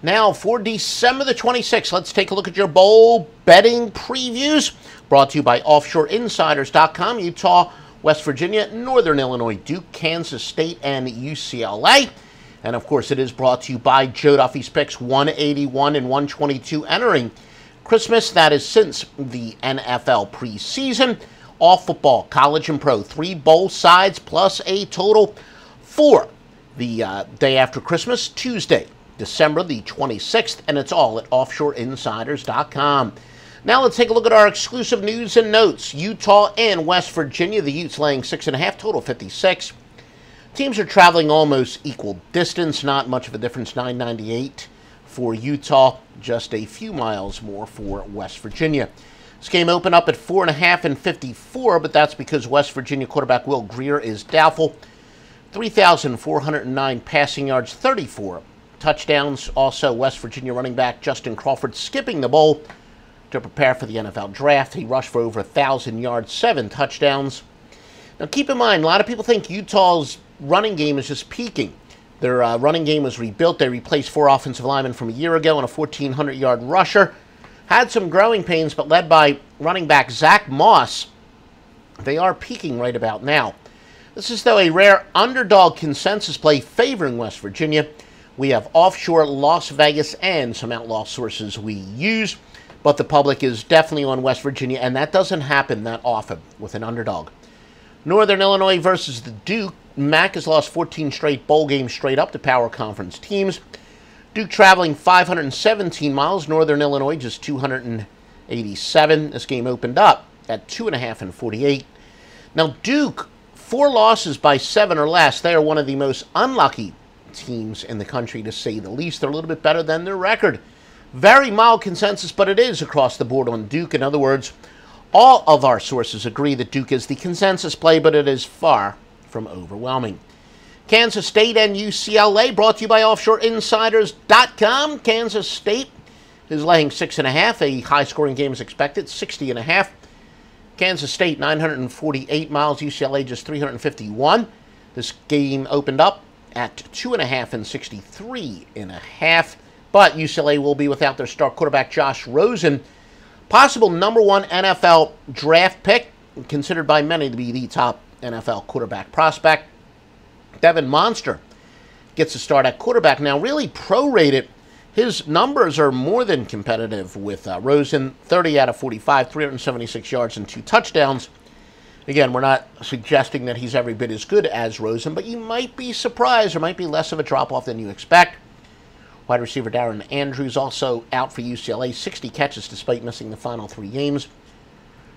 Now for December the 26th, let's take a look at your bowl betting previews. Brought to you by OffshoreInsiders.com, Utah, West Virginia, Northern Illinois, Duke, Kansas State, and UCLA. And of course, it is brought to you by Joe Duffy's Picks 181 and 122 entering Christmas. That is since the NFL preseason. All football, college and pro, 3 bowl sides plus a total for the day after Christmas, Tuesday, December the 26th, and it's all at OffshoreInsiders.com. Now let's take a look at our exclusive news and notes. Utah and West Virginia, the Utes laying 6.5, total 56. Teams are traveling almost equal distance, not much of a difference, 998 for Utah, just a few miles more for West Virginia. This game opened up at 4.5 and 54, but that's because West Virginia quarterback Will Grier is doubtful. 3,409 passing yards, 34 touchdowns. Also, West Virginia running back Justin Crawford skipping the bowl to prepare for the NFL draft. He rushed for over 1,000 yards, 7 touchdowns. Now, keep in mind, a lot of people think Utah's running game is just peaking. Their running game was rebuilt. They replaced 4 offensive linemen from a year ago and a 1,400-yard rusher. Had some growing pains, but led by running back Zach Moss, they are peaking right about now. This is, though, a rare underdog consensus play favoring West Virginia. We have offshore Las Vegas and some outlaw sources we use, but the public is definitely on West Virginia, and that doesn't happen that often with an underdog. Northern Illinois versus the Duke. MAC has lost 14 straight bowl games straight up to power conference teams. Duke traveling 517 miles. Northern Illinois just 287. This game opened up at 2.5 and 48. Now Duke, 4 losses by 7 or less. They are one of the most unlucky teams in the country, to say the least. They're a little bit better than their record. Very mild consensus, but it is across the board on Duke. In other words, all of our sources agree that Duke is the consensus play, but it is far from overwhelming. Kansas State and UCLA, brought to you by OffshoreInsiders.com. Kansas State is laying 6.5. A high-scoring game is expected, 60.5. Kansas State, 948 miles. UCLA, just 351. This game opened up at 2.5 and 63.5. But UCLA will be without their star quarterback, Josh Rosen. Possible #1 NFL draft pick, considered by many to be the top NFL quarterback prospect. Devin Monster gets a start at quarterback. Now, really prorated, his numbers are more than competitive with Rosen. 30 out of 45, 376 yards and 2 touchdowns. Again, we're not suggesting that he's every bit as good as Rosen, but you might be surprised. There might be less of a drop-off than you expect. Wide receiver Darren Andrews also out for UCLA. 60 catches despite missing the final 3 games.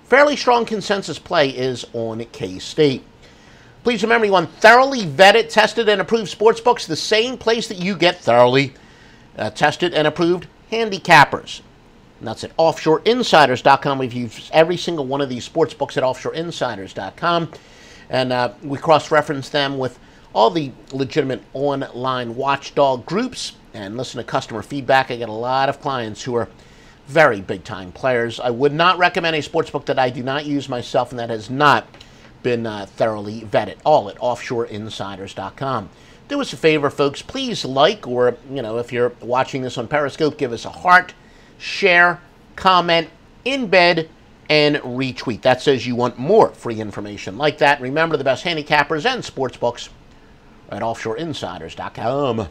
Fairly strong consensus play is on K-State. Please remember, you want thoroughly vetted, tested, and approved sportsbooks, the same place that you get thoroughly tested and approved handicappers. And that's at OffshoreInsiders.com. We've used every single one of these sportsbooks at OffshoreInsiders.com. And we cross-reference them with all the legitimate online watchdog groups and listen to customer feedback. I get a lot of clients who are very big-time players. I would not recommend a sportsbook that I do not use myself and that has not been thoroughly vetted. All at OffshoreInsiders.com. Do us a favor, folks. Please like, or, if you're watching this on Periscope, give us a heart, share, comment, embed, and retweet. That says you want more free information like that. Remember, the best handicappers and sportsbooks at OffshoreInsiders.com.